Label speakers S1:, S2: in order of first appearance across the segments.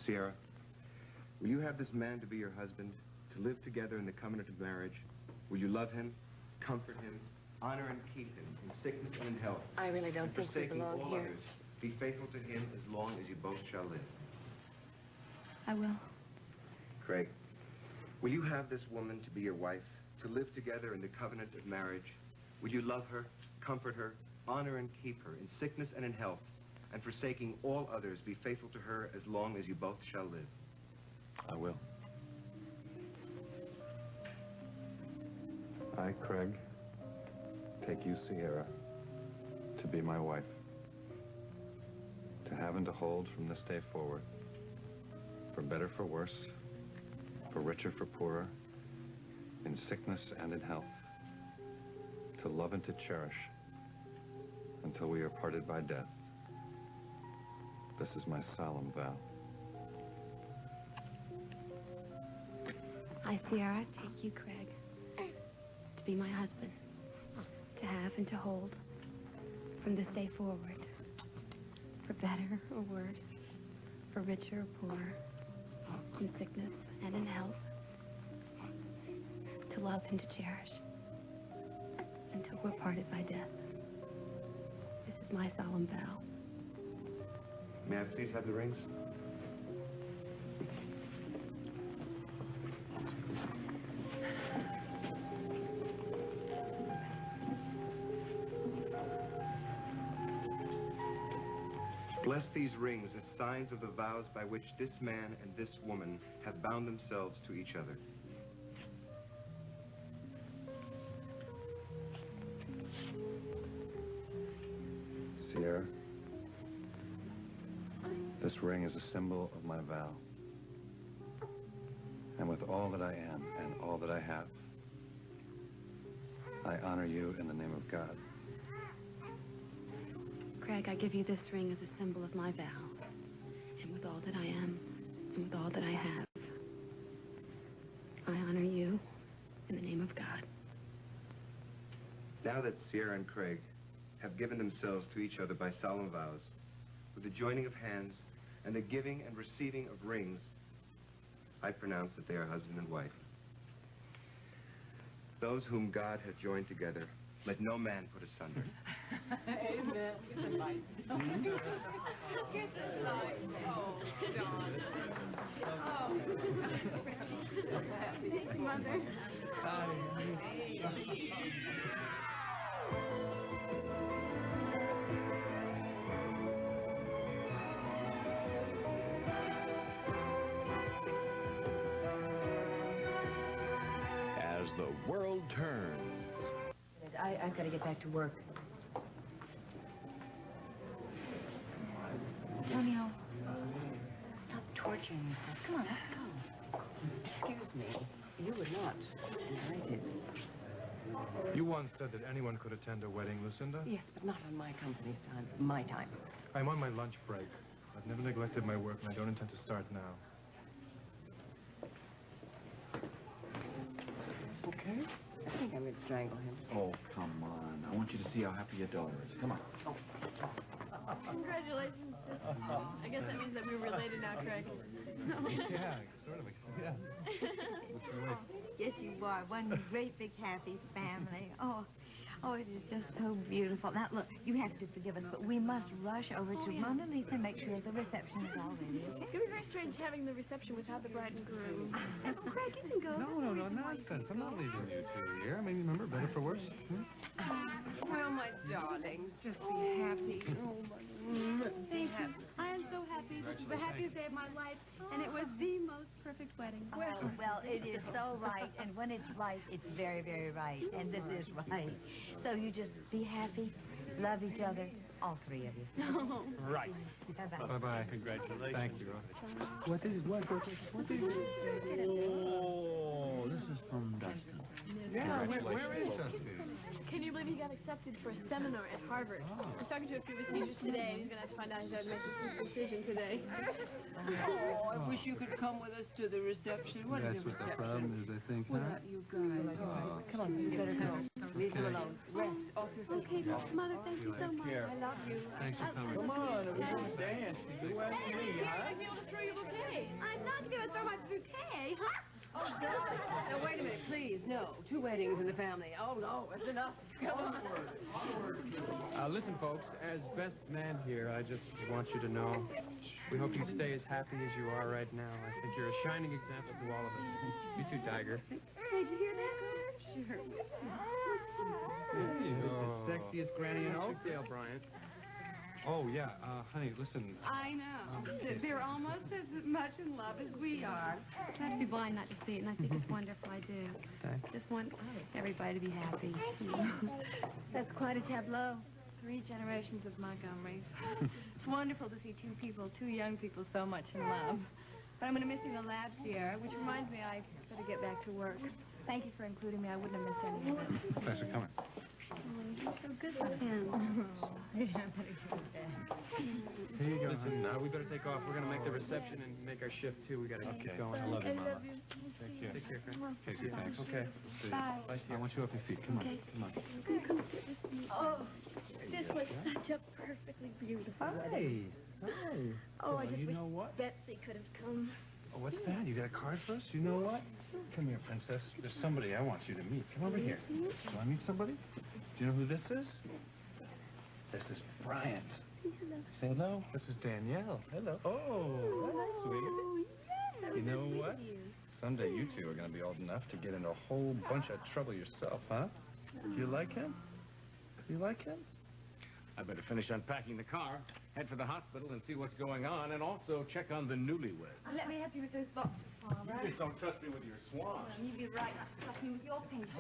S1: Sierra, will you have this man to be your husband, to live together in the covenant of marriage? Will you love him, comfort him, honor and keep him in sickness and in health?
S2: I really don't think we belong
S1: all
S2: here.
S1: Others, be faithful to him as long as you both shall live.
S3: I will.
S1: Craig, will you have this woman to be your wife, to live together in the covenant of marriage? Will you love her, comfort her, honor and keep her in sickness and in health, and forsaking all others, be faithful to her as long as you both shall live?
S4: I will. I, Craig, take you, Sierra, to be my wife, to have and to hold from this day forward, for better, for worse, for richer, for poorer, in sickness and in health, to love and to cherish until we are parted by death. This is my solemn vow.
S3: I, Sierra, take you, Craig, to be my husband, to have and to hold from this day forward, for better or worse, for richer or poorer, in sickness and in health, to love and to cherish until we're parted by death. This is my solemn vow.
S1: May I please have the rings? Bless these rings as signs of the vows by which this man and this woman have bound themselves to each other.
S4: Sierra, this ring is a symbol of my vow. And with all that I am and all that I have, I honor you in the name of God.
S3: Craig, I give you this ring as a symbol of my vow. And with all that I am, and with all that I have, I honor you in the name of God.
S1: Now that Sierra and Craig have given themselves to each other by solemn vows, with the joining of hands and the giving and receiving of rings, I pronounce that they are husband and wife. Those whom God hath joined together, let no man put asunder.
S5: Amen. Get the light. Get the light. Oh, John. Oh.
S3: Thank you, Mother.
S6: As the world turns.
S2: I've got to get back to work.
S3: Antonio.
S2: Stop torturing yourself. Come on, let's go. Excuse me. You were not invited.
S4: You once said that anyone could attend a wedding, Lucinda?
S2: Yes, but not on my company's time. My time.
S4: I'm on my lunch break. I've never neglected my work, and I don't intend to start now.
S2: Okay. I think I'm going to strangle him.
S7: Oh, come on. I want you to see how happy your daughter is. Come on.
S2: Oh.
S3: Congratulations, sister. I guess that means that we're related now, Craig.
S4: Yeah, sort of. Yeah.
S8: Yes, you are. One great big happy family. Oh, it is just so beautiful. Now, look, you have to forgive us, but we must rush over to Mona Lisa and make sure the reception is all ready, okay?
S3: It was very strange having the reception without the bride and groom.
S8: Craig, you can go.
S4: No, nonsense. I'm not leaving you two here. I mean, remember, better for worse?
S5: Well, my darling, just be happy. Oh, my.
S3: Thank you. I am so happy. This is the happiest day of my life, and it was the most perfect wedding.
S8: Well, it is so right, and when it's right, it's very, very right, and this is right. So you just be happy, love each other, all three of you.
S4: Right.
S8: Bye-bye.
S4: Bye-bye. Congratulations. Thank you. What is it? What is it?
S7: Oh, this is from Dustin.
S4: Yeah, where is Dustin?
S9: Can you believe he got accepted for a seminar at Harvard? I was talking to a few of his teachers today, and he's going to have to find out his dad makes his decision today.
S2: Oh, I wish you could come with us to the reception. What is
S4: That's
S2: the
S4: what the
S2: reception?
S4: problem is, I think,
S2: Without you guys. Oh, come on, you better go. Leave him alone. Rest. Off your feet.
S3: Okay, Mother, thank you so much.
S2: I love you.
S4: Thanks for coming.
S7: Come on, it was your dance. You do after me, huh?
S9: Be able to throw your bouquet.
S3: I'm not going to throw my bouquet, huh?
S2: Oh, God. Now, wait a minute, please. No. 2 weddings in the family. Oh, no. That's enough. Come on.
S10: Listen, folks, as best man here, I just want you to know we hope you stay as happy as you are right now. I think you're a shining example to all of us. You too, Tiger.
S3: Hey, did you hear that? Sure.
S10: The sexiest granny in Oakdale, Bryant.
S4: Oh, yeah, honey, listen.
S5: I know. They're almost as much in love as we are.
S3: I have to be blind not to see it, and I think it's wonderful. I do.
S10: Thanks.
S3: Just want everybody to be happy. You know. That's quite a tableau. 3 generations of Montgomerys. It's wonderful to see 2 young people so much in love. But I'm going to miss you in the labs here, which reminds me I better get back to work. Thank you for including me. I wouldn't have missed any of it.
S4: Thanks for coming.
S3: You're so good with him.
S10: Here you go. Listen, we better take off. We're going to make the reception and make our shift, too. We got to keep going.
S4: I love you, Mama.
S10: Take care. Take care, friend.
S4: Casey, thanks.
S10: Okay.
S4: See you.
S3: Bye.
S4: I want you off your feet. Come on. Come on.
S3: Come sit with me. Oh, this was such a perfectly beautiful wedding.
S4: Hi.
S3: Oh, I just
S4: you
S3: wish
S4: know what?
S3: Betsy could have come.
S4: Oh, what's that? You got a card for us? You know what? Come here, princess. There's somebody I want you to meet. Come over here. Do you want to meet somebody? Do you know who this is? This is Bryant. Say hello. This is Danielle. Hello. Oh, that's sweet.
S3: Yes.
S4: You know what? Someday you two are going to be old enough to get into a whole bunch of trouble yourself, huh? Do you like him? You like him?
S6: I better finish unpacking the car, head for the hospital and see what's going on, and also check on the newlyweds.
S8: Let me help you with those boxes, Paul, right?
S6: You just don't trust me with your swans.
S8: You'd be right not to trust me with your patients.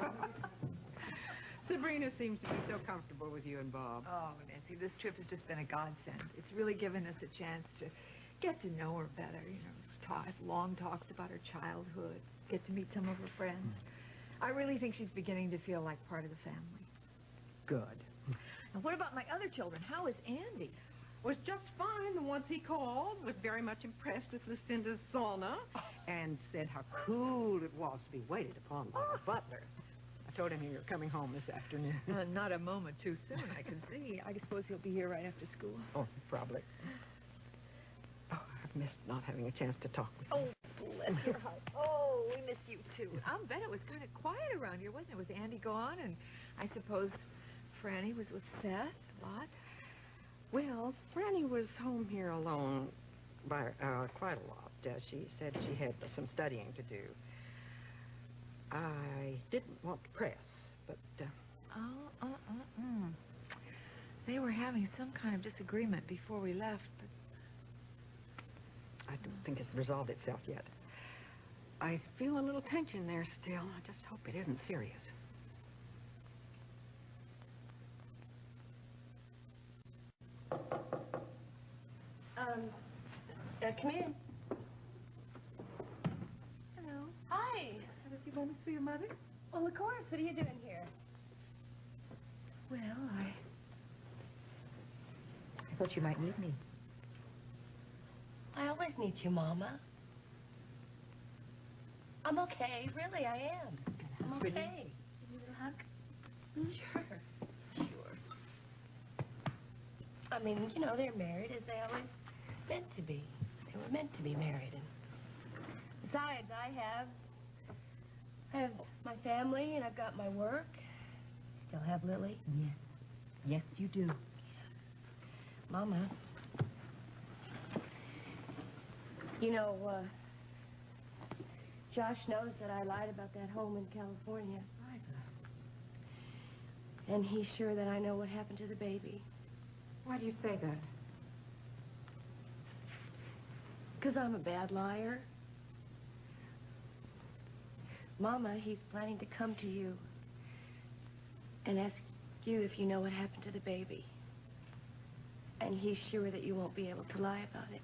S2: Sabrina seems to be so comfortable with you and Bob.
S11: Oh, Nancy, this trip has just been a godsend. It's really given us a chance to get to know her better, you know, have long talks about her childhood, get to meet some of her friends. I really think she's beginning to feel like part of the family.
S2: Good.
S11: And what about my other children? How is Andy?
S2: Was just fine the once he called, was very much impressed with Lucinda's sauna, and said how cool it was to be waited upon by the butler. I told him you were coming home this afternoon.
S11: Not a moment too soon, I can see. I suppose he'll be here right after school.
S2: Oh, probably. Oh, I've missed not having a chance to talk with you.
S11: Oh, bless your heart. Oh, we miss you too. I'll bet it was kind of quiet around here, wasn't it? With Andy gone, and I suppose Franny was with Seth a lot.
S2: Well, Franny was home here alone by quite a lot. She said she had some studying to do. I didn't want to press, but...
S11: They were having some kind of disagreement before we left, but...
S2: I don't think it's resolved itself yet. I feel a little tension there still. I just hope it isn't serious.
S5: Come in.
S9: Hello.
S5: Hi.
S9: Have a few moments for your mother?
S5: Well, of course. What are you doing here?
S11: Well, I thought you might need me.
S5: I always need you, Mama. I'm okay. Really, I am. I'm okay.
S11: Give me a little hug.
S5: Sure. I mean, you know, they're married as they always meant to be. They were meant to be married. And besides, I have my family, and I've got my work. Still have Lily.
S11: Yes. Yes, you do.
S5: Mama. You know, Josh knows that I lied about that home in California. And he's sure that I know what happened to the baby.
S2: Why do you say that?
S5: Because I'm a bad liar. Mama, he's planning to come to you and ask you if you know what happened to the baby. And he's sure that you won't be able to lie about it.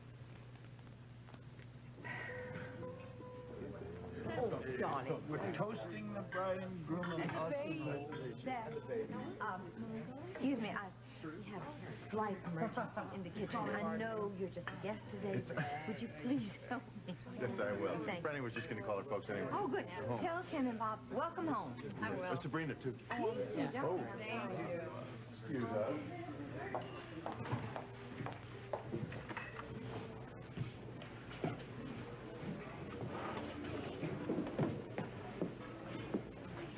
S2: Oh, Johnny.
S7: We're toasting the bride and groom and us.
S8: Excuse me, we have a slight emergency in the kitchen. I know you're just a guest today, but would you please help me?
S4: Yes, I will.
S8: Thank you.
S4: Franny was just going to call her folks anyway.
S8: Oh, good. Tell Tim and Bob, welcome home.
S2: I will.
S4: Sabrina, too.
S8: Oh,
S2: Yeah.
S4: Oh.
S2: Thank you.
S4: Excuse us.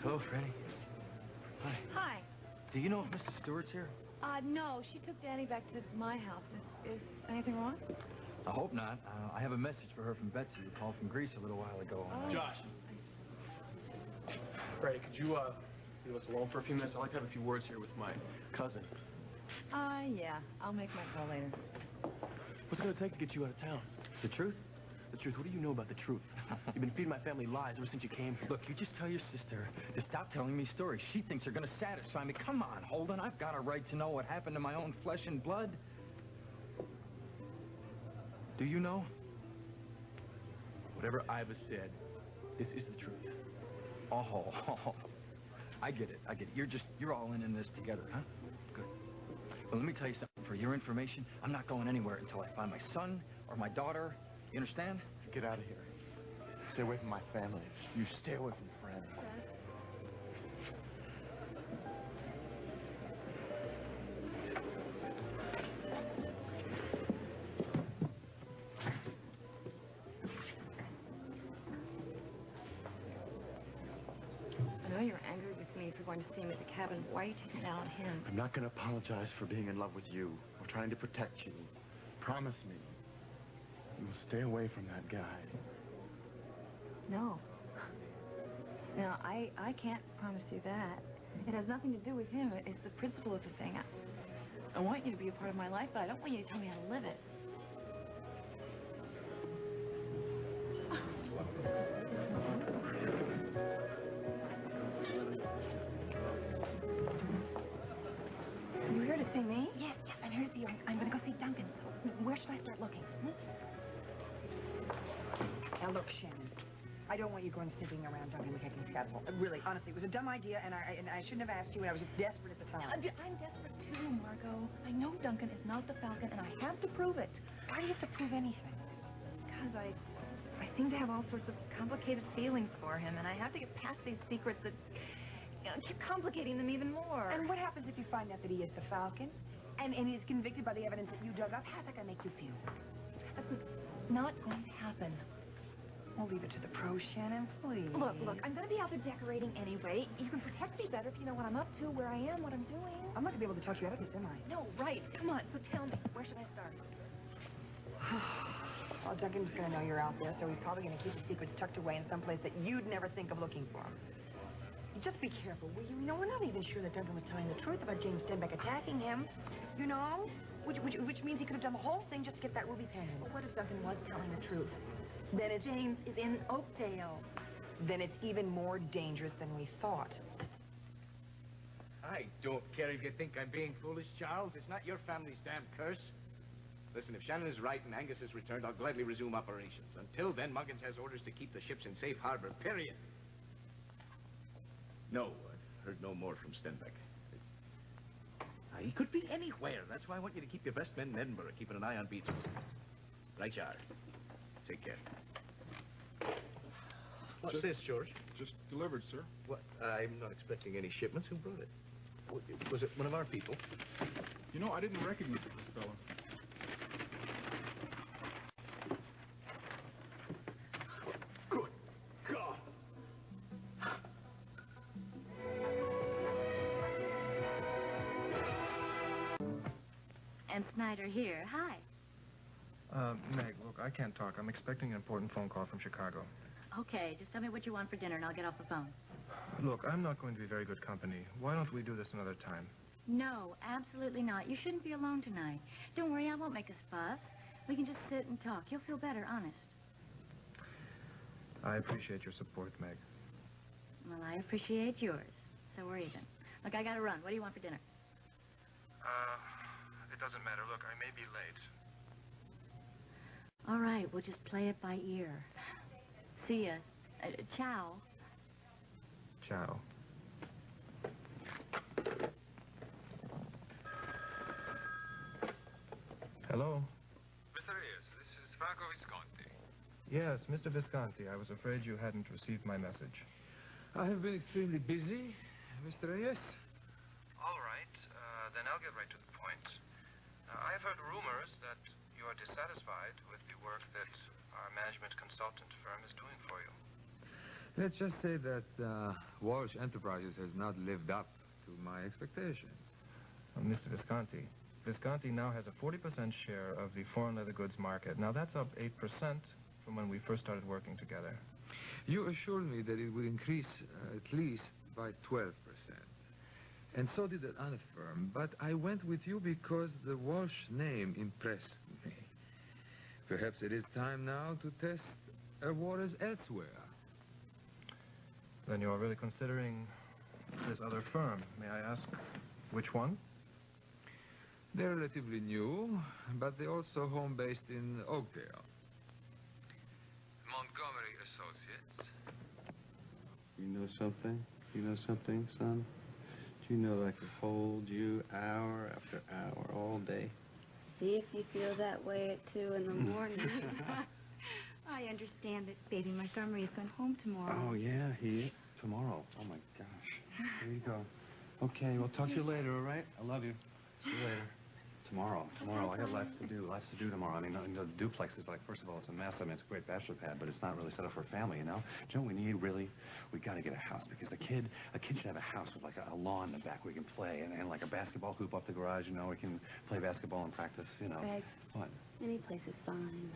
S7: Hello, Franny. Hi.
S8: Hi.
S7: Do you know if Mrs. Stewart's here?
S9: No, she took Danny back to my house. Is anything wrong?
S7: I hope not. I have a message for her from Betsy, who called from Greece a little while ago.
S10: Josh. Freddie, could you, leave us alone for a few minutes? I'd like to have a few words here with my cousin.
S8: Yeah. I'll make my call later.
S10: What's it gonna take to get you out of town?
S7: The truth?
S10: The truth. What do you know about the truth? You've been feeding my family lies ever since you came here.
S7: Look, you just tell your sister to stop telling me stories. She thinks they're gonna satisfy me. Come on, Holden. I've got a right to know what happened to my own flesh and blood. Do you know?
S10: Whatever Iva said, this is the truth.
S7: Oh, I get it. I get it. You're all in this together, huh? Good. Well, let me tell you something. For your information, I'm not going anywhere until I find my son or my daughter. You understand?
S4: Get out of here. Stay away from my family. You stay away from Franny.
S8: I know you're angry with me for going to see him at the cabin. Why are you taking it out on him?
S4: I'm not going to apologize for being in love with you or trying to protect you. Promise me. You will stay away from that guy.
S8: No. No, I can't promise you that. It has nothing to do with him. It's the principle of the thing. I want you to be a part of my life, but I don't want you to tell me how to live it. You here to see me? Yes, I'm here to see you. I'm going to go see Duncan. Where should I start looking?
S11: Now look, Shannon, I don't want you going sniffing around Duncan McKechnie's castle. Really, honestly, it was a dumb idea, and I shouldn't have asked you, and I was just desperate at the time.
S8: I'm desperate too, Margot. I know Duncan is not the Falcon, and I have to prove it.
S11: Why do you have to prove anything?
S8: Because I seem to have all sorts of complicated feelings for him, and I have to get past these secrets that keep complicating them even more.
S11: And what happens if you find out that he is the Falcon, and he's convicted by the evidence that you dug up? How's that going to make you feel?
S8: That's not going to happen.
S11: We'll leave it to the pros, Shannon, please.
S8: Look, I'm going to be out there decorating anyway. You can protect me better if you know what I'm up to, where I am, what I'm doing.
S11: I'm not going to be able to talk you out of this, am I?
S8: No, right. Come on, so tell me, where should I start?
S11: Well, Duncan's going to know you're out there, so he's probably going to keep the secrets tucked away in some place that you'd never think of looking for them. Just be careful, will you? You know, we're not even sure that Duncan was telling the truth about James Stenbeck attacking him. You know? Which means he could have done the whole thing just to get that ruby pen.
S8: Well, what if Duncan was telling the truth?
S11: Then it's...
S8: James is in Oakdale.
S11: Then it's even more dangerous than we thought.
S6: I don't care if you think I'm being foolish, Charles. It's not your family's damn curse. Listen, if Shannon is right and Angus is returned, I'll gladly resume operations. Until then, Muggins has orders to keep the ships in safe harbor, period. No, I've heard no more from Stenbeck. He could be anywhere. That's why I want you to keep your best men in Edinburgh, keeping an eye on Beatrice. Right, you are. Take care. What's this, George?
S4: Just delivered, sir.
S6: What? I'm not expecting any shipments. Who brought it? Was it one of our people?
S4: You know, I didn't recognize this fellow.
S6: Good God!
S8: And Snyder here. Hi.
S1: Meg, look, I can't talk. I'm expecting an important phone call from Chicago.
S8: Okay, just tell me what you want for dinner and I'll get off the phone.
S1: Look, I'm not going to be very good company. Why don't we do this another time?
S8: No, absolutely not. You shouldn't be alone tonight. Don't worry, I won't make a fuss. We can just sit and talk. You'll feel better, honest.
S1: I appreciate your support, Meg.
S8: Well, I appreciate yours. So we're even. Look, I gotta run. What do you want for dinner?
S1: It doesn't matter. Look, I may be late.
S8: All right, we'll just play it by ear. See ya. Ciao.
S10: Ciao. Hello?
S4: Mr. Reyes, this is Franco Visconti.
S10: Yes, Mr. Visconti. I was afraid you hadn't received my message.
S12: I have been extremely busy, Mr. Reyes.
S4: All right, then I'll get right to the point. I've heard rumors that you are dissatisfied with the work that our management consultant firm is doing for you.
S12: Let's just say that Walsh Enterprises has not lived up to my expectations.
S10: Mr. Visconti now has a 40% share of the foreign leather goods market. Now, that's up 8% from when we first started working together.
S12: You assured me that it would increase at least by 12%. And so did that other firm. But I went with you because the Walsh name impressed me. Perhaps it is time now to test our waters elsewhere.
S10: Then you're really considering this other firm. May I ask which one?
S12: They're relatively new, but they're also home-based in Oakdale. Montgomery Associates.
S4: You know something? You know something, son? Do you know that I could hold you hour after hour all day?
S3: See if you feel that way at 2 in the morning. I understand that baby Montgomery is going home tomorrow.
S4: Oh, yeah, he... Tomorrow. Oh, my gosh. There you go. Okay, we'll talk to you later, all right? I love you. See you later. Tomorrow. I got lots to do tomorrow. I mean, the duplex is like, first of all, it's a mess. I mean, it's a great bachelor pad, but it's not really set up for a family, you know? Do you know what we need, really? We got to get a house, because a kid should have a house with, like, a lawn in the back where we can play, and like, a basketball hoop up the garage, you know? We can play basketball and practice, you know?
S3: Greg,
S4: What?
S3: any place is fine,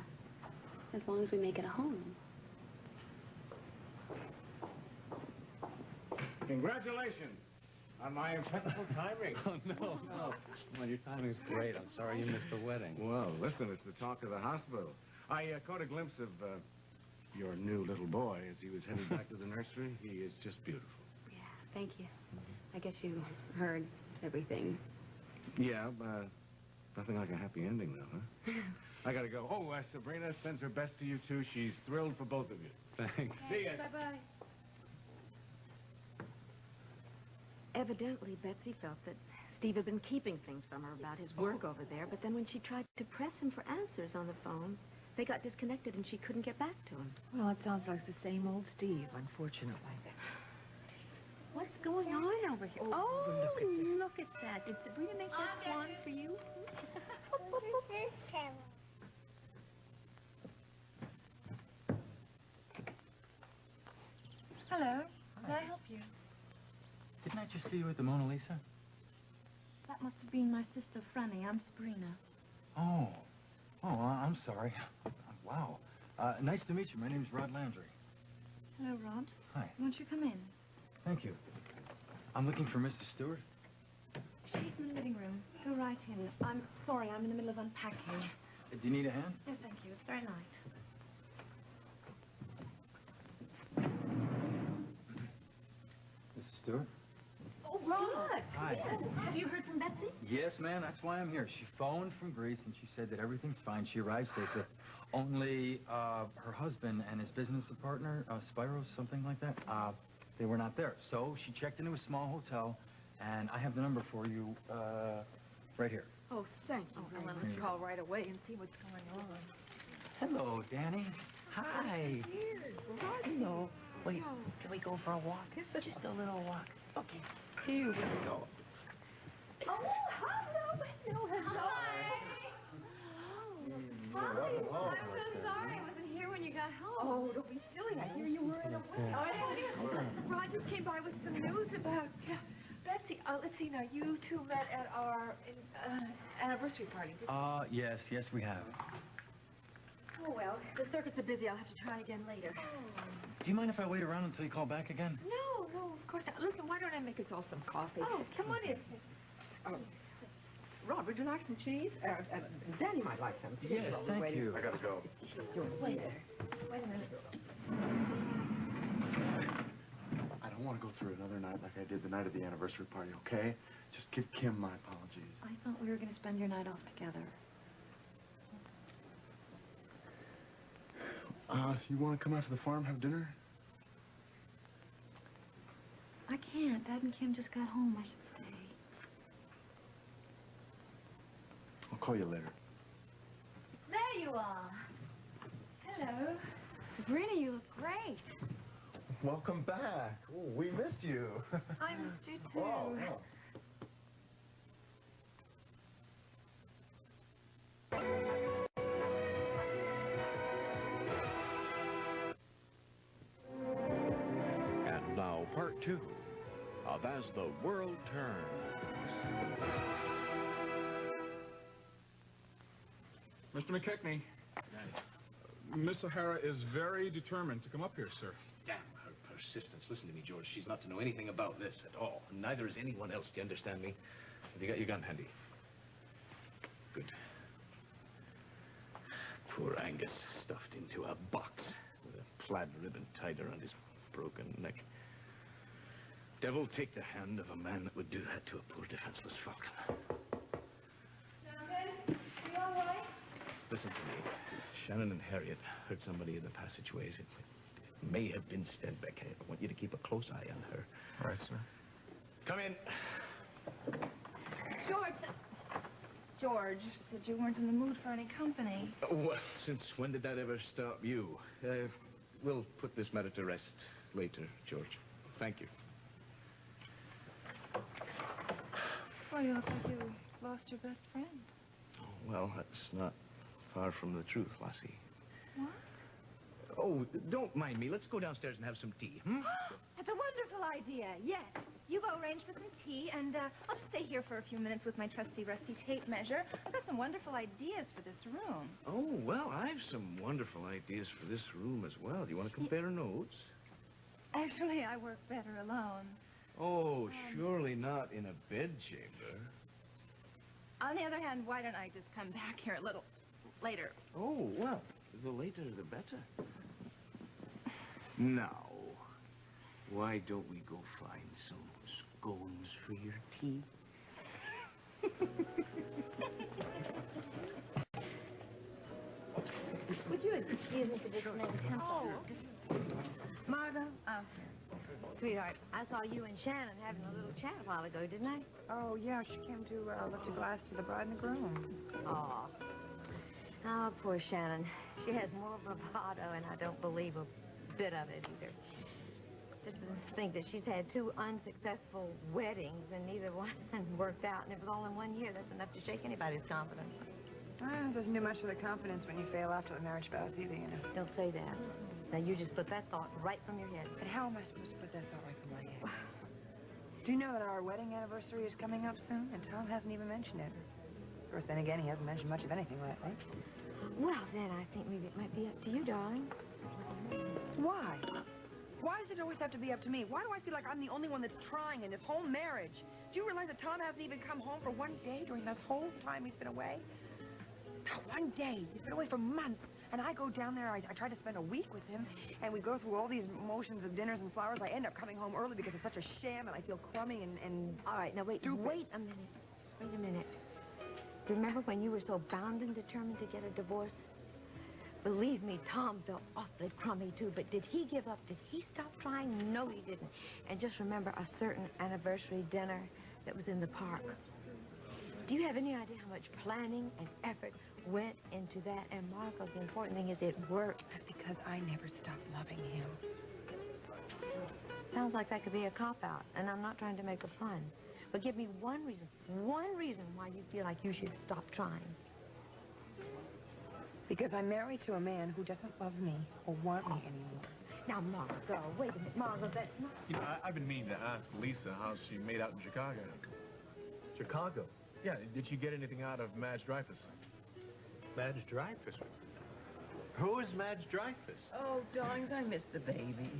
S3: as long as we make it a home.
S6: Congratulations on my impeccable timing.
S4: Oh, no. Well, your timing's great. I'm sorry you missed the wedding.
S6: Well, listen, it's the talk of the hospital. I caught a glimpse of your new little boy as he was heading back to the nursery. He is just beautiful.
S3: Yeah, thank you. I guess you heard everything.
S6: Yeah, nothing like a happy ending, though, huh? I gotta go. Oh, Sabrina sends her best to you, too. She's thrilled for both of you.
S4: Thanks.
S6: See ya.
S3: Bye-bye.
S2: Evidently, Betsy felt that Steve had been keeping things from her about his work over there, but then when she tried to press him for answers on the phone, they got disconnected and she couldn't get back to him.
S11: Well, it sounds like the same old Steve, unfortunately.
S8: What's going on over here? Oh, look at that. Did Sabrina make that swan for you?
S11: Hello. Can I help you?
S7: Didn't I just see you at the Mona Lisa?
S8: That must have been my sister, Franny. I'm Sabrina.
S7: Oh, I'm sorry. Wow. Nice to meet you. My name's Rod Landry.
S8: Hello, Rod.
S7: Hi.
S8: Won't you come in?
S7: Thank you. I'm looking for Mrs. Stewart.
S8: She's in the living room. Go right in. I'm sorry, I'm in the middle of unpacking.
S7: Do you need a hand?
S8: No, thank you. It's very light.
S7: Mrs. Stewart?
S8: Oh, Rod!
S7: Hi.
S8: Have you heard from Betsy?
S7: Yes, ma'am. That's why I'm here. She phoned from Greece, and she said that everything's fine. She arrived safely. Only her husband and his business partner, Spiros, something like that, they were not there. So she checked into a small hotel, and I have the number for you right here.
S11: Oh, thank you. I'll let us call right away and see what's going on.
S7: Hello, Danny. Hi.
S8: Hello. Wait, can we go for a walk? Just a little walk. Okay.
S7: Here we go.
S8: Oh, hello.
S11: I'm so sorry I wasn't here when you got home. Oh, don't be silly. I hear you were in a way. Rod just came by with some news about Betsy. Let's see now. You two met at our anniversary party.
S7: Yes, we have.
S2: Oh, well, the circuits are busy. I'll have to try again later.
S7: Do you mind if I wait around until you call back again?
S11: No, of course not. Listen, why don't I make us all some coffee? Oh, come on in. Rod, would you like some cheese? Danny might like some.
S7: Yes, thank you.
S6: I gotta go.
S11: Wait a minute.
S13: I don't want to go through another night like I did the night of the anniversary party, okay? Just give Kim my apologies.
S8: I thought we were going to spend your night off together.
S13: You want to come out to the farm, have dinner?
S8: Dad and Kim just got home. I should stay.
S13: I'll call you later.
S8: There you are. Hello. Sabrina, you look great.
S13: Welcome back. Oh, we missed you.
S8: I missed you too.
S13: Oh, oh.
S14: And now part 2 of As the World Turns.
S15: Mr. McKechnie, Miss O'Hara is very determined to come up here, sir.
S6: Damn her persistence. Listen to me, George. She's not to know anything about this at all. And neither is anyone else. Do you understand me? Have you got your gun handy? Good. Poor Angus, stuffed into a box with a plaid ribbon tied around his broken neck. Devil take the hand of a man that would do that to a poor defenseless falcon.
S8: Shannon, you all right?
S6: Listen to me. Shannon and Harriet heard somebody in the passageways. It may have been Stenbeck. I want you to keep a close eye on her.
S13: Right, sir.
S6: Come in.
S8: George said you weren't in the mood for any company.
S6: Oh, well, since when did that ever stop you? We'll put this matter to rest later, George. Thank you.
S8: Well, you look like you lost your best friend.
S6: Oh, well, that's not far from the truth, Lassie.
S8: What?
S6: Oh, don't mind me. Let's go downstairs and have some tea, hmm?
S3: That's a wonderful idea, yes. You go arrange for some tea, and I'll just stay here for a few minutes with my trusty rusty tape measure. I've got some wonderful ideas for this room.
S6: Oh, well, I've some wonderful ideas for this room as well. Do you want to compare notes?
S3: Actually, I work better alone.
S6: Oh, surely not in a bedchamber.
S3: On the other hand, why don't I just come back here a little later?
S6: Oh, well, the later the better. Now, why don't we go find some scones for your tea?
S3: Would you excuse me for just a minute? Oh, Margot? Sweetheart, I saw you and Shannon having a little chat a while ago, didn't I?
S2: Oh, yeah, she came to lift a glass to the bride and the groom.
S3: Oh. Oh, poor Shannon. She has more bravado, and I don't believe a bit of it either. Just to think that she's had 2 unsuccessful weddings, and neither one worked out, and it was all in 1 year. That's enough to shake anybody's confidence.
S2: It doesn't do much for the confidence when you fail after the marriage vows either, you know.
S3: Don't say that. Now, you just put that thought right from your head.
S2: But how am I supposed to put that thought right from my head? Do you know that our wedding anniversary is coming up soon? And Tom hasn't even mentioned it. Of course, then again, he hasn't mentioned much of anything lately.
S3: Well, then, I think maybe it might be up to you, darling.
S2: Why? Why does it always have to be up to me? Why do I feel like I'm the only one that's trying in this whole marriage? Do you realize that Tom hasn't even come home for 1 day during this whole time he's been away? Not 1 day. He's been away for months. And I go down there, I try to spend a week with him, and we go through all these motions of dinners and flowers. I end up coming home early because it's such a sham, and I feel crummy and
S3: All right, now wait a minute. Wait a minute. Remember when you were so bound and determined to get a divorce? Believe me, Tom felt awfully crummy, too. But did he give up? Did he stop trying? No, he didn't. And just remember a certain anniversary dinner that was in the park. Do you have any idea how much planning and effort went into that? And Marco, the important thing is it worked.
S2: That's because I never stopped loving him.
S3: Sounds like that could be a cop-out, and I'm not trying to make a pun. But give me one reason why you feel like you should stop trying.
S2: Because I'm married to a man who doesn't love me or want me anymore.
S3: Now, Margot, wait a minute. Margot, that's not...
S13: You know, I've been meaning to ask Lisa how she made out in Chicago. Chicago? Yeah, did she get anything out of Madge Dreyfus?
S4: Madge Dreyfus? Who is Madge Dreyfus?
S16: Oh, darlings, I miss the baby.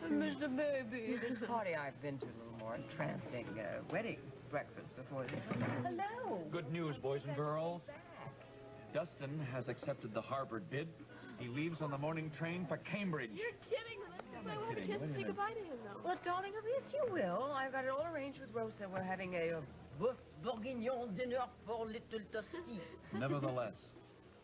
S2: I miss the baby.
S16: This party I've been to a little more entrancing wedding breakfast before this one. Hello.
S7: Good news, boys and girls. Dustin has accepted the Harvard bid. He leaves on the morning train for Cambridge.
S9: You're kidding. I won't have a chance to say goodbye to him, though.
S16: Well, darling, of course you will. I've got it all arranged with Rosa. We're having a boeuf bourguignon dinner for little Dusty.
S4: Nevertheless,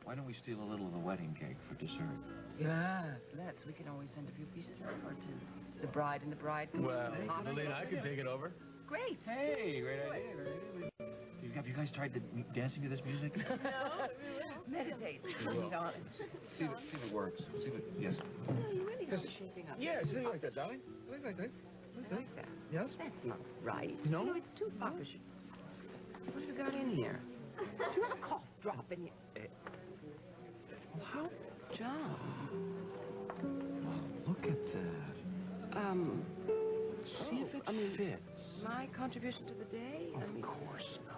S4: why don't we steal a little of the wedding cake for dessert?
S16: Yes, let's. We can always send a few pieces over to the bride and the bridegroom.
S13: Well, Lillian, I can take it over.
S16: Great.
S13: Hey, great idea, great idea.
S7: Have you guys tried dancing to this music?
S16: No, meditate, darling.
S4: See if it works. See if it, yes.
S2: No, you really are shaping up.
S12: Yeah, something like that, darling. Something like that.
S2: Like that.
S12: Yes?
S2: That's not right.
S12: No?
S2: No, it's too foppish. What have you got in here? Do you have a cough drop in your...
S4: Well, how?
S2: John.
S4: Well, look at that. See if it fits.
S16: My contribution to the day?
S4: Of course not.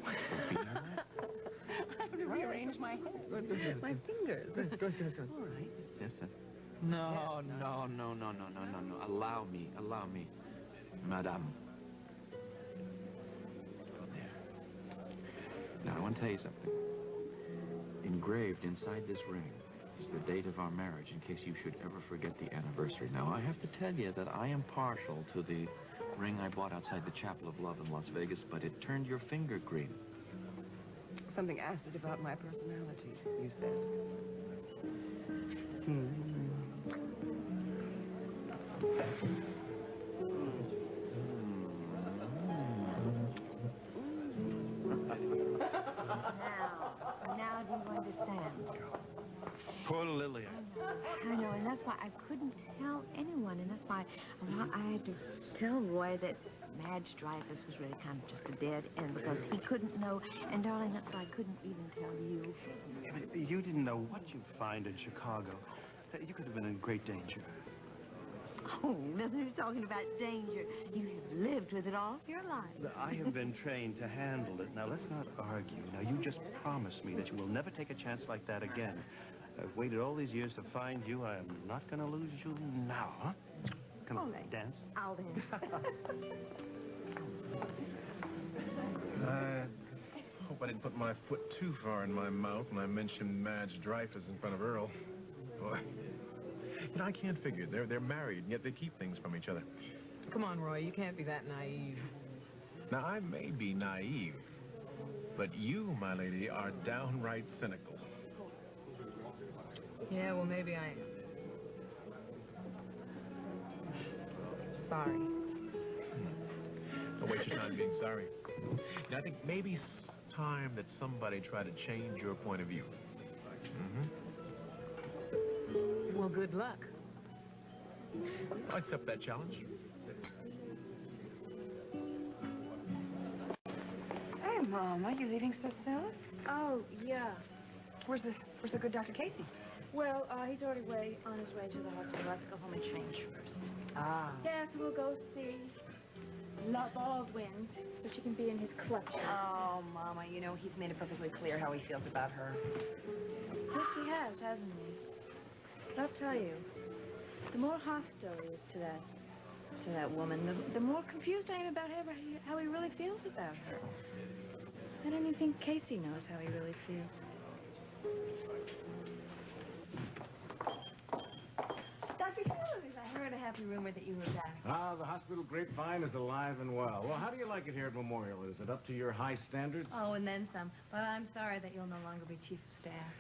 S2: I have to rearrange my head. My fingers.
S12: Go.
S2: All right.
S4: Listen. No. Allow me, madame. There. Now, I want to tell you something. Engraved inside this ring is the date of our marriage, in case you should ever forget the anniversary. Now, I have to tell you that I am partial to the ring I bought outside the Chapel of Love in Las Vegas, but it turned your finger green.
S16: Something acid about my personality, you said.
S8: Now do you understand?
S4: Poor Lillian.
S8: I know, and that's why I couldn't tell anyone, and that's why I had to tell Roy that Madge Dreyfus was really kind of just a dead end because he couldn't know, and darling, that's why I couldn't even tell you.
S17: Yeah, but you didn't know what you'd find in Chicago. You could have been in great danger.
S8: Oh, nothing you're talking about danger. You have lived with it all your life.
S17: I have been trained to handle it. Now, let's not argue. Now, you just promised me that you will never take a chance like that again. I've waited all these years to find you. I am not going to lose you now, huh? Come on, dance.
S8: I'll dance.
S13: I hope I didn't put my foot too far in my mouth when I mentioned Madge Dreyfus in front of Earl. Boy. You know, I can't figure it. They're married, and yet they keep things from each other.
S16: Come on, Roy, you can't be that naive.
S13: Now, I may be naive, but you, my lady, are downright cynical.
S16: Yeah, well, maybe I am. Sorry.
S13: Don't waste your time being sorry. Now, I think maybe it's time that somebody try to change your point of view.
S16: Well, good luck.
S13: I'll accept that challenge.
S11: Hey, Mom, are you leaving so soon?
S9: Oh, yeah.
S11: Where's the good Dr. Casey?
S9: Well, he's already on his way to the hospital. Let's go home and change first.
S11: Ah.
S9: Yeah, so we'll go see La Baldwin so she can be in his collection.
S11: Oh, Mama, you know, he's made it perfectly clear how he feels about her.
S9: Yes, he has, hasn't he? But I'll tell you, the more hostile he is to that woman, the more confused I am about how he really feels about her. I don't even think Casey knows how he really feels.
S8: Dr. Hughes, I heard a happy rumor that you were back.
S6: Ah, the hospital grapevine is alive and well. Well, how do you like it here at Memorial? Is it up to your high standards?
S3: Oh, and then some. But I'm sorry that you'll no longer be chief of staff.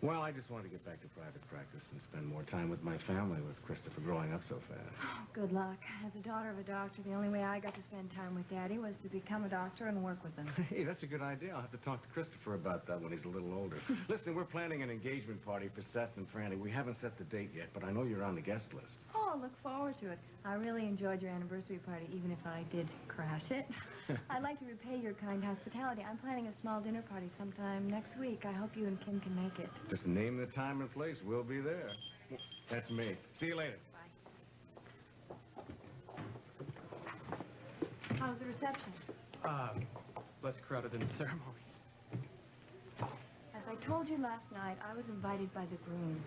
S6: Well, I just wanted to get back to private practice and spend more time with my family, with Christopher growing up so fast.
S3: Oh, good luck. As a daughter of a doctor, the only way I got to spend time with Daddy was to become a doctor and work with him.
S6: Hey, that's a good idea. I'll have to talk to Christopher about that when he's a little older. Listen, we're planning an engagement party for Seth and Franny. We haven't set the date yet, but I know you're on the guest list.
S3: Oh, I look forward to it. I really enjoyed your anniversary party, even if I did crash it. I'd like to repay your kind hospitality. I'm planning a small dinner party sometime next week. I hope you and Kim can make it.
S6: Just name the time and place. We'll be there. That's me. See you later.
S3: Bye. How's the reception?
S10: Less crowded than the ceremony.
S3: As I told you last night, I was invited by the groom.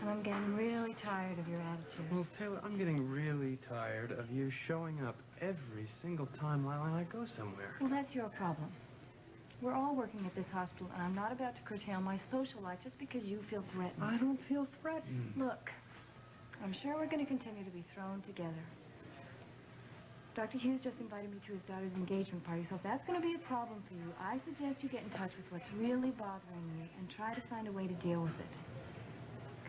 S3: And I'm getting really tired of your attitude.
S10: Well, Taylor, I'm getting really tired of you showing up every single time I go somewhere.
S3: Well, that's your problem. We're all working at this hospital, and I'm not about to curtail my social life just because you feel threatened.
S10: I don't feel threatened.
S3: Look, I'm sure we're going to continue to be thrown together. Dr. Hughes just invited me to his daughter's engagement party, so if that's going to be a problem for you, I suggest you get in touch with what's really bothering you and try to find a way to deal with it.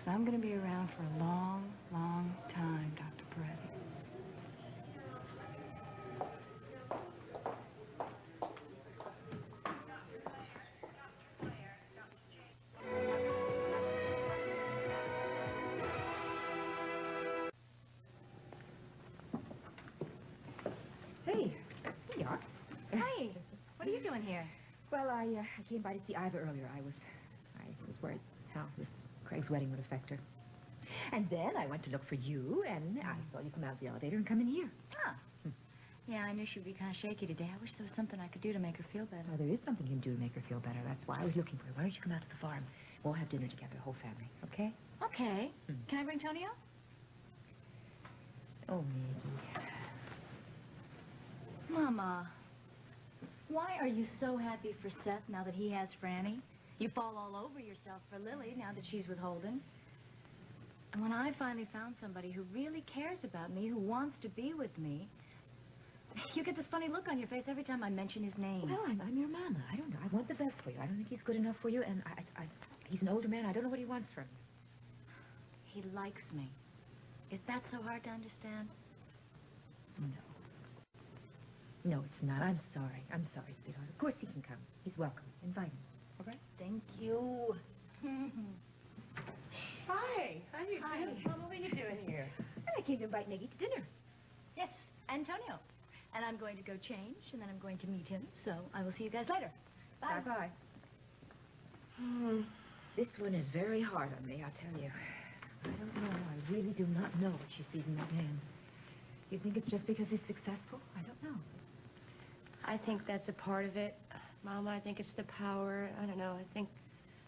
S9: Because I'm going to be around for a long, long time, Dr. Peretti.
S18: Hey, here you are.
S3: Hey, what are you doing here?
S18: Well, I came by to see Iva earlier. I was worried how Craig's wedding would affect her. And then I went to look for you, and I saw you come out of the elevator and come in here.
S3: Huh. Yeah, I knew she would be kind of shaky today. I wish there was something I could do to make her feel better.
S18: Oh, there is something you can do to make her feel better. That's why I was looking for her. Why don't you come out to the farm? We'll have dinner together, the whole family, okay?
S3: Okay. Can I bring Tonio?
S18: Oh, Maggie.
S3: Mama, why are you so happy for Seth now that he has Franny? You fall all over yourself for Lily now that she's with Holden. And when I finally found somebody who really cares about me, who wants to be with me, you get this funny look on your face every time I mention his name.
S18: Well, I'm your mama. I don't know. I want the best for you. I don't think he's good enough for you, and he's an older man. I don't know what he wants from you.
S3: He likes me. Is that so hard to understand?
S18: No, it's not. I'm sorry. I'm sorry, sweetheart. Of course he can come. He's welcome. Invite him. All right?
S3: Thank you.
S16: Hi. How you doing? Mama, what are you doing here?
S18: And I came to invite Maggie to dinner.
S3: Yes, Antonio. And I'm going to go change, and then I'm going to meet him. So I will see you guys later. Bye.
S18: Bye-bye. This one is very hard on me, I'll tell you. I don't know. I really do not know what she sees in that man. You think it's just because he's successful? I don't know.
S5: I think that's a part of it. Mama, I think it's the power. I don't know. I think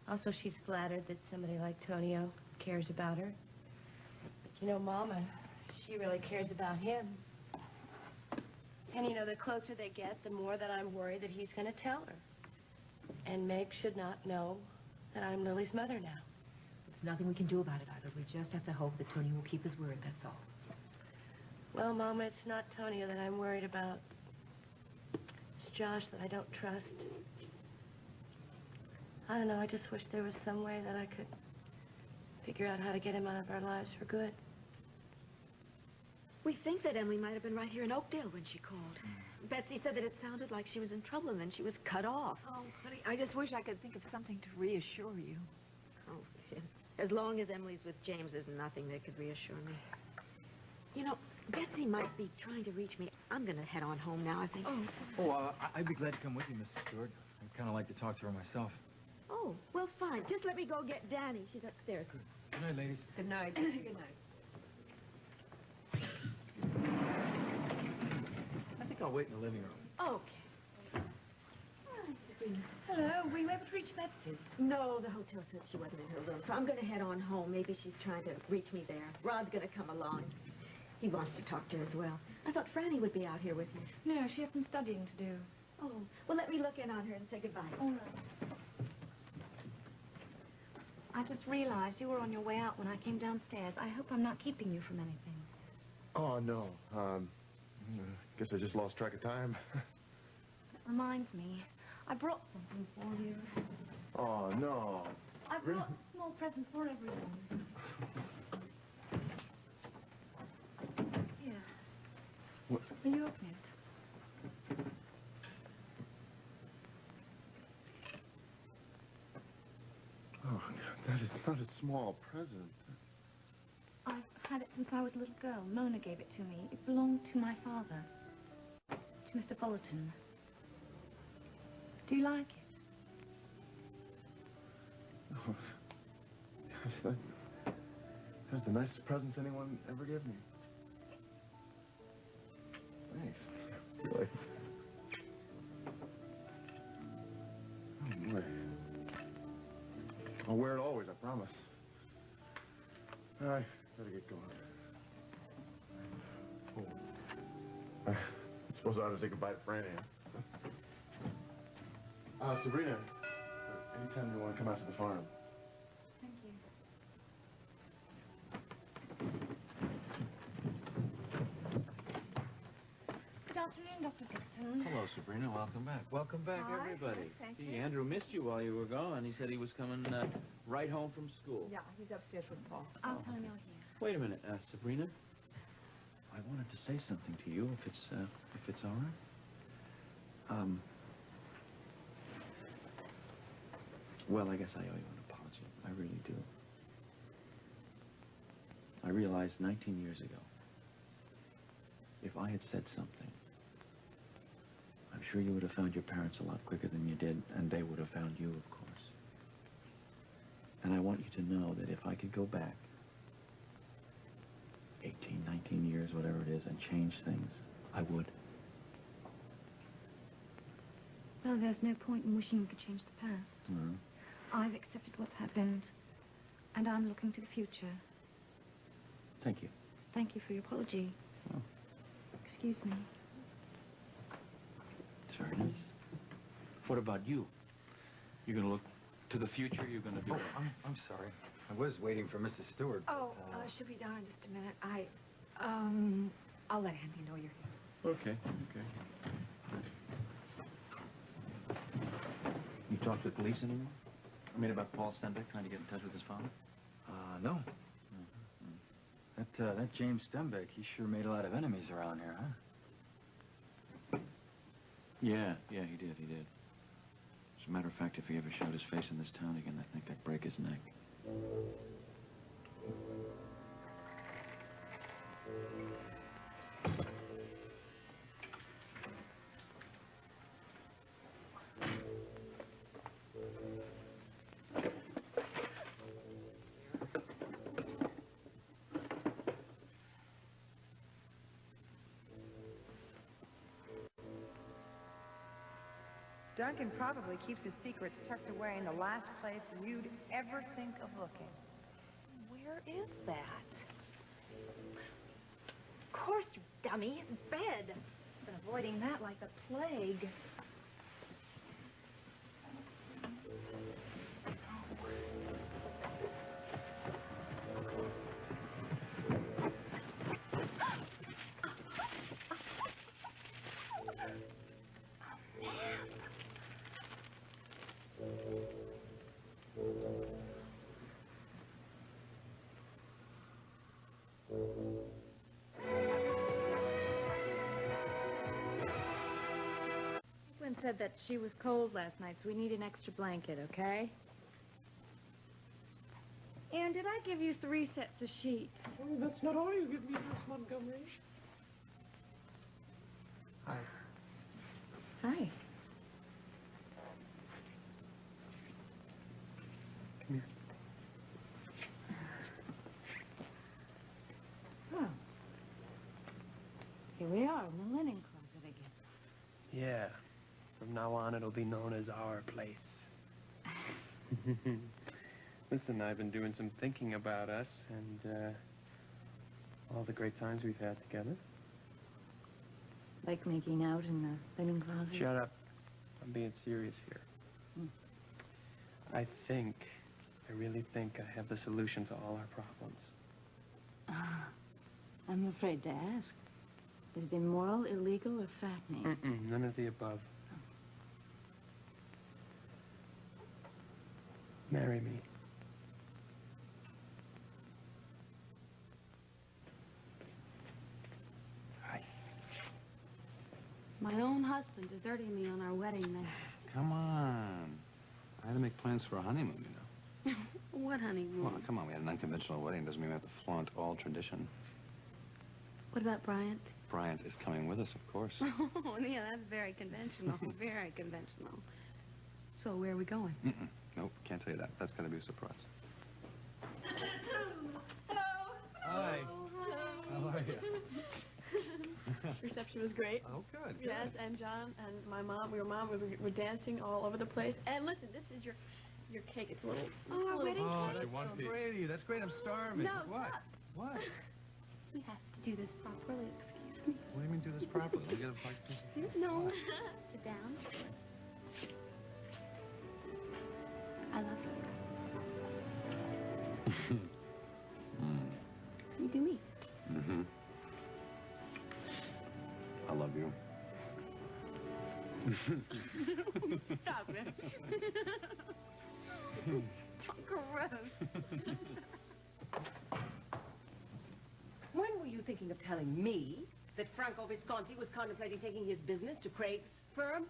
S5: also she's flattered that somebody like Tonio cares about her. But, you know, Mama, she really cares about him. And, you know, the closer they get, the more that I'm worried that he's going to tell her. And Meg should not know that I'm Lily's mother now.
S18: There's nothing we can do about it, Iva. We just have to hope that Tonio will keep his word, that's all.
S5: Well, Mama, it's not Tonio that I'm worried about. It's Josh that I don't trust. I don't know, I just wish there was some way that I could figure out how to get him out of our lives for good.
S9: We think that Emily might have been right here in Oakdale when she called. Betsy said that it sounded like she was in trouble and then she was cut off.
S11: Oh, honey, I just wish I could think of something to reassure you.
S9: Oh, as long as Emily's with James, there's nothing that could reassure me. You know, Betsy might be trying to reach me. I'm going to head on home now, I think.
S7: I'd be glad to come with you, Mrs. Stewart. I'd kind of like to talk to her myself.
S9: Oh, well, fine. Just let me go get Danny. She's upstairs.
S7: Good night, ladies.
S16: Good night. Good night.
S7: I think I'll wait in the living room.
S9: Okay.
S11: Hello, were you able to reach Betsy?
S9: No, the hotel said she wasn't in her room, so I'm going to head on home. Maybe she's trying to reach me there. Rod's going to come along. He wants to talk to her as well. I thought Franny would be out here with you.
S11: No, she has some studying to do.
S9: Oh, well, let me look in on her and say goodbye.
S11: All right. I just realized you were on your way out when I came downstairs. I hope I'm not keeping you from anything.
S13: Oh, no. Guess I just lost track of time.
S11: That reminds me, I brought something for you.
S13: Oh, no.
S11: I brought a small present for everyone. Here.
S13: What?
S11: Will you open it?
S13: Oh, that is not a small present.
S11: I've had it since I was a little girl. Mona gave it to me. It belonged to my father, to Mr. Fullerton. Do you like it?
S13: Oh, yes, that's the nicest present anyone ever gave me. Thanks. Really. Oh, boy. I'll wear it always, I promise. All right, better get going. Oh. I suppose I ought to say goodbye to Franny. Sabrina, anytime you want to come out to the farm.
S11: Thank you.
S3: Good afternoon,
S8: Mr. Dixon.
S19: Hello, Sabrina. Welcome back. Welcome back,
S8: Hi.
S19: everybody.
S8: Thank
S19: Gee,
S8: you.
S19: Andrew missed you while you were gone. He said he was coming right home from school.
S11: Yeah, he's upstairs with Paul.
S8: I'll tell him you're here.
S19: Wait a minute, Sabrina. I wanted to say something to you, if it's all right. Well, I guess I owe you an apology. I really do. I realized 19 years ago, if I had said something, I'm sure you would have found your parents a lot quicker than you did, and they would have found you, of course. And I want you to know that if I could go back 18, 19 years, whatever it is, and change things, I would.
S3: Well, there's no point in wishing you could change the past.
S19: Mm-hmm.
S3: I've accepted what's happened, and I'm looking to the future.
S19: Thank you.
S3: Thank you for your apology.
S19: Oh.
S3: Excuse me.
S19: It's very nice. What about you? You're going to look to the future? You're going to do...
S7: Oh, I'm sorry. I was waiting for Mrs. Stewart.
S11: Oh, she'll be down in just a minute. I'll let Andy know you're here.
S19: Okay, okay. You talk to the police anymore? I mean, about Paul Stenbeck trying to get in touch with his father?
S7: No. That James Stembeck, he sure made a lot of enemies around here, huh?
S19: Yeah, he did. As a matter of fact, if he ever showed his face in this town again, I think I'd break his neck.
S2: Duncan probably keeps his secrets tucked away in the last place you'd ever think of looking.
S18: Where is that? Of course, you dummy. It's bed. Been avoiding that like the plague.
S9: Gwen said that she was cold last night, so we need an extra blanket, okay? And did I give you 3 sets of sheets?
S16: Oh, that's not all you give me, Miss Montgomery.
S10: Hi.
S9: Hi.
S10: Come here.
S9: Oh. Here we are in the linen closet again.
S10: Yeah. From now on, it'll be known as our place. Listen, I've been doing some thinking about us and all the great times we've had together.
S9: Like making out in the linen closet?
S10: Shut up. I'm being serious here. I really think I have the solution to all our problems.
S9: I'm afraid to ask. Is it immoral, illegal, or fattening?
S10: None of the above. Marry me.
S3: My own husband deserting me on our wedding night.
S4: Come on. I had to make plans for a honeymoon, you know.
S3: What honeymoon?
S4: Well, come on, we had an unconventional wedding. Doesn't mean we have to flaunt all tradition.
S3: What about Bryant?
S4: Bryant is coming with us, of course.
S3: Oh, yeah, that's very conventional. Very conventional. So where are we going?
S4: Nope, can't tell you that. That's going to be a surprise.
S10: Hi. How are you?
S8: Reception was great.
S10: Oh, good.
S8: Yes, and John and my mom, were dancing all over the place. And listen, this is your cake. It's a little.
S3: Oh, our wedding cake.
S10: That's one piece. Brady, that's great. I'm starving.
S8: No,
S10: What?
S8: stop.
S10: What?
S3: We have to do this properly. Excuse me.
S10: What do you mean do this properly? We get a piece of...
S3: No. Sit down. I love you. You do me.
S4: I love you.
S5: Stop it. Gross. When were you thinking of telling me that Franco Visconti was contemplating taking his business to Craig's firm?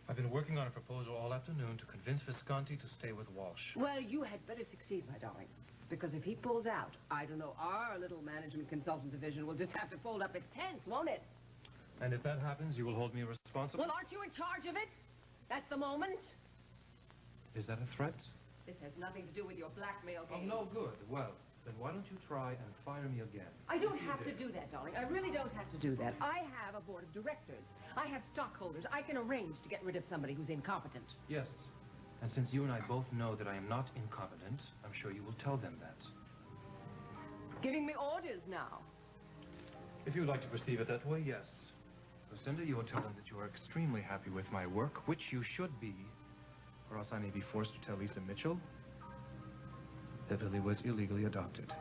S10: I've been working on a proposal all afternoon to convince Visconti to stay with Walsh.
S16: Well, you had better succeed, my darling. Because if he pulls out, I don't know, our little management consultant division will just have to fold up its tents, won't it?
S10: And if that happens, you will hold me responsible?
S16: Well, aren't you in charge of it? At the moment?
S10: Is that a threat?
S16: This has nothing to do with your blackmail
S10: Oh,
S16: game.
S10: no good. Well, then why don't you try and fire me again?
S16: I don't have to do that, darling. I really don't have to do that. I have a board of directors. I have stockholders. I can arrange to get rid of somebody who's incompetent.
S10: Yes. And since you and I both know that I am not incompetent, I'm sure you will tell them that.
S16: Giving me orders now.
S10: If you would like to perceive it that way, yes. Lucinda, you will tell them that you are extremely happy with my work, which you should be, or else I may be forced to tell Lisa Mitchell that Lily was illegally adopted.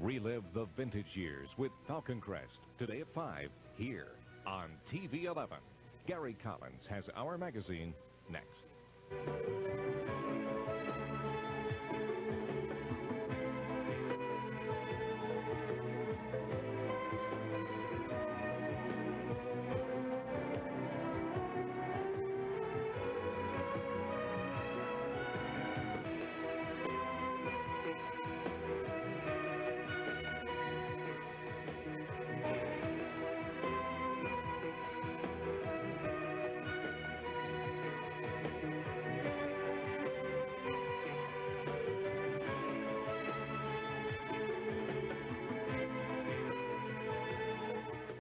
S20: Relive the vintage years with Falcon Crest, today at 5, here on TV 11. Gary Collins has Our Magazine next.